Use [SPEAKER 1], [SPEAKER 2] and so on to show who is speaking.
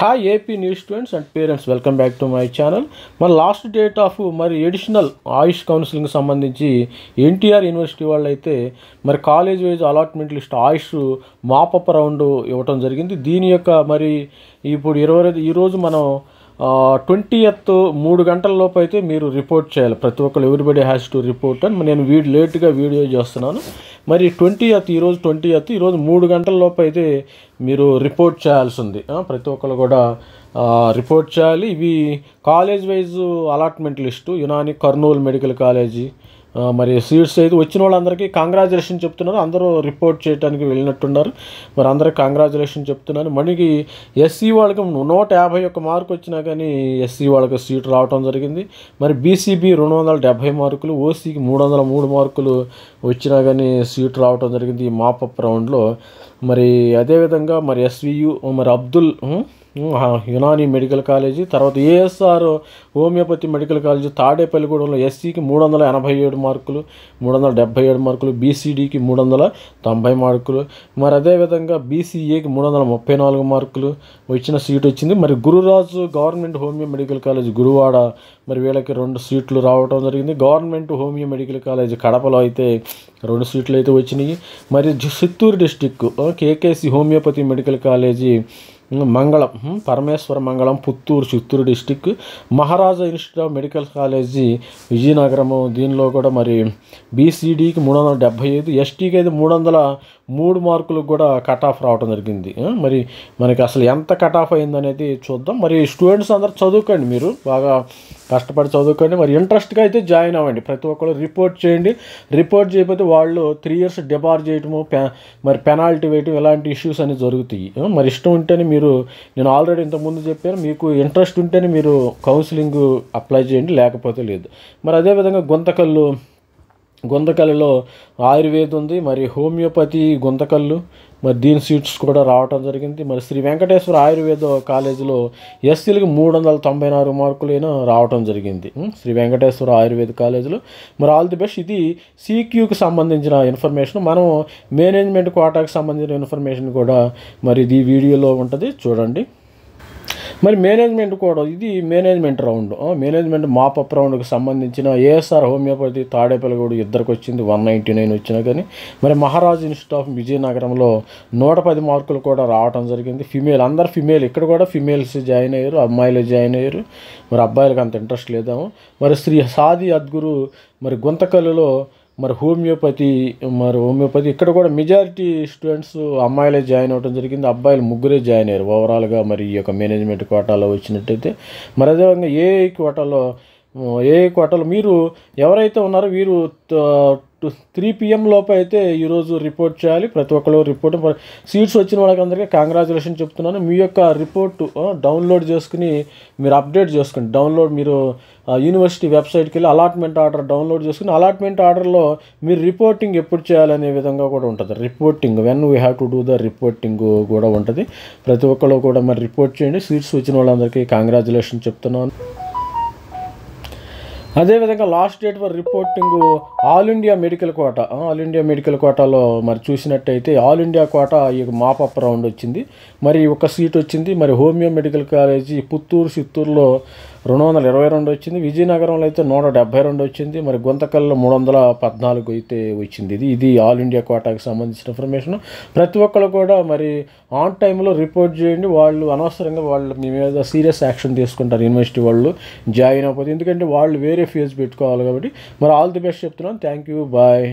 [SPEAKER 1] Hi AP new students and parents, welcome back to my channel. మన last date of మరి additional ఆయుష్ counselling సంబంధించి NTR university వాళ్ళు అయితే మరి కాలేజ్ వైజ్ అలాట్మెంట్ లిస్ట్ ఆయుష్ mop up round ఇవ్వటం జరిగింది. దీని యొక్క మరి ఇప్పుడు ఈరోజు మనం 20th 3 గంటల లోపు అయితే మీరు రిపోర్ట్ చేయాలి. ప్రతి ఒక్కరు ఎవ్రీబడి హ్యాస్ టు రిపోర్ట్ అని నేను లేట్గా వీడియో చేస్తున్నాను. మరి 20th ఈరోజు 3 గంటల లోపు అయితే మీరు రిపోర్ట్ చేయాల్సి ఉంది. ప్రతి ఒక్కరు కూడా రిపోర్ట్ చేయాలి. ఇవి college wise allotment list. Unani Kurnool medical college మరి సీట్స్ అయితే వచ్చిన వాళ్ళందరికీ కంగ్రాచులేషన్ చెప్తున్నారు. అందరూ రిపోర్ట్ చేయడానికి వెళ్ళినట్టున్నారు. మరి అందరికీ కంగ్రాచులేషన్ చెప్తున్నాను. మనకి ఎస్సీ వాళ్ళకి 151 మార్కు వచ్చినా కానీ ఎస్సీ వాళ్ళకి సీట్ రావడం జరిగింది. మరి బీసీబీ 270 మార్కులు, ఓసీకి 303 మార్కులు వచ్చినా కానీ సీట్ రావడం జరిగింది ఈ మాపప్ రౌండ్లో. మరి అదేవిధంగా మరి ఎస్వియు మరి అబ్దుల్ యునాని మెడికల్ కాలేజీ, తర్వాత ఏఎస్ఆర్ హోమియోపతి మెడికల్ కాలేజీ తాడేపల్లిగూడెంలో ఎస్సీకి 387 మార్కులు, 377 మార్కులు, బీసీడీకి 390 మార్కులు, మరి అదేవిధంగా బీసీఏకి 334 మార్కులు వచ్చిన సీట్ వచ్చింది. మరి Gururaju government homeo medical college Guruvada మరి వీళ్ళకి 2 సీట్లు రావడం జరిగింది. గవర్నమెంట్ హోమియో మెడికల్ కాలేజ్ కడపలో అయితే 2 సీట్లు అయితే వచ్చినాయి. మరి Chittoor district KKC homeopathy medical college Mangalam Parameshwara Mangalam Puttur Chittoor district, Maharaja institute of medical college Vizianagaram, దీనిలో కూడా మరి బీసీడీకి 375, ఎస్టీకి అయితే 303 మార్కులకు కూడా కట్ ఆఫ్ రావడం జరిగింది. మరి మనకి అసలు ఎంత కట్ ఆఫ్ అయిందనేది చూద్దాం. మరి స్టూడెంట్స్ అందరూ చదువుకోండి, మీరు బాగా కష్టపడి చదువుకోండి. మరి ఇంట్రెస్ట్గా అయితే జాయిన్ అవ్వండి. ప్రతి ఒక్కరు రిపోర్ట్ చేయండి. రిపోర్ట్ చేయకపోతే వాళ్ళు 3 years డిబార్ చేయటము, మరి పెనాల్టీ వేయటం, ఇలాంటి ఇష్యూస్ అనేవి జరుగుతాయి. మరి ఇష్టం ఉంటేనే నేను ఆల్రెడీ ఇంతకుముందు చెప్పాను, మీకు ఇంట్రెస్ట్ ఉంటేనే మీరు కౌన్సిలింగ్ అప్లై చేయండి, లేకపోతే లేదు. మరి అదేవిధంగా గుంతకల్లులో ఆయుర్వేదం ఉంది, మరి హోమియోపతి గుంతకల్లు, మరి దీని సీట్స్ కూడా రావటం జరిగింది. మరి శ్రీ వెంకటేశ్వర ఆయుర్వేద కాలేజీలో ఎస్సీలకు 396 మార్కులైనా రావటం జరిగింది శ్రీ వెంకటేశ్వర ఆయుర్వేద కాలేజీలో. మరి ఆల్ ది బెస్ట్. ఇది సిక్యూకి సంబంధించిన ఇన్ఫర్మేషన్. మనం మేనేజ్మెంట్ కోటాకి సంబంధించిన ఇన్ఫర్మేషన్ కూడా మరి ఇది వీడియోలో ఉంటుంది, చూడండి. మరి మేనేజ్మెంట్ కూడా ఇది మేనేజ్మెంట్ రౌండ్, మేనేజ్మెంట్ మాపప్ రౌండ్కి సంబంధించిన ఏఎస్ఆర్ హోమియోపతి తాడేపల్లిగూడ ఇద్దరికి వచ్చింది 199 వచ్చినా కానీ. మరి మహారాజ్ ఇన్స్టిట్యూట్ ఆఫ్ విజయనగరంలో 110 మార్కులు కూడా రావడం జరిగింది. అందరు ఫిమేల్, ఇక్కడ కూడా ఫిమేల్స్ జాయిన్ అయ్యారు, అమ్మాయిలు జాయిన్ అయ్యారు. మరి అబ్బాయిలకు అంత ఇంట్రెస్ట్ లేదాము. మరి శ్రీ సాది అద్గురు మరి గుంతకల్లులో మరి హోమియోపతి ఇక్కడ కూడా మెజారిటీ స్టూడెంట్స్ అమ్మాయిలే జాయిన్ అవ్వడం జరిగింది. అబ్బాయిలు 3 జాయిన్ అయ్యారు ఓవరాల్గా మరి ఈ యొక్క మేనేజ్మెంట్ కోటాలో వచ్చినట్టయితే. మరి అదేవిధంగా ఏఐ కోటాలో మీరు ఎవరైతే ఉన్నారో వీరు 3 PM లోపు అయితే ఈరోజు రిపోర్ట్ చేయాలి. ప్రతి ఒక్కరు రిపోర్ట్. సీట్స్ వచ్చిన వాళ్ళకందరికీ కంగ్రాచులేషన్ చెప్తున్నాను. మీ యొక్క రిపోర్టు డౌన్లోడ్ చేసుకుని మీరు అప్డేట్ చేసుకోండి. మీరు యూనివర్సిటీ వెబ్సైట్కి వెళ్ళి అలాట్మెంట్ ఆర్డర్ డౌన్లోడ్ చేసుకుని అలాట్మెంట్ ఆర్డర్లో మీరు రిపోర్టింగ్ ఎప్పుడు చేయాలనే విధంగా కూడా ఉంటుంది. Reporting when we have to do the reporting కూడా ఉంటుంది. ప్రతి ఒక్కరు కూడా మరి రిపోర్ట్ చేయండి. సీట్స్ వచ్చిన వాళ్ళందరికీ కంగ్రాచులేషన్ చెప్తున్నాను. అదేవిధంగా last date for reporting all India medical కోటాలో మరి చూసినట్టయితే ఆల్ ఇండియా కోటా ఈ మాపప్ రౌండ్ వచ్చింది. మరి ఒక సీట్ వచ్చింది. మరి హోమియో మెడికల్ కాలేజీ చిత్తూరులో 222 వచ్చింది. విజయనగరంలో అయితే 172 వచ్చింది. మరి గుంతకల్లో 314 అయితే వచ్చింది. ఇది ఆల్ ఇండియా కోటాకి సంబంధించిన ఇన్ఫర్మేషన్. ప్రతి ఒక్కరు కూడా మరి ఆన్ టైంలో రిపోర్ట్ చేయండి. వాళ్ళు అనవసరంగా మీ మీద సీరియస్ యాక్షన్ తీసుకుంటారు యూనివర్సిటీ వాళ్ళు జాయిన్ అవ్వకపోతే, ఎందుకంటే వాళ్ళు వేరే ఫీజు పెట్టుకోవాలి కాబట్టి. మరి ఆల్ ది బెస్ట్ చెప్తున్నాను. Thank you, bye.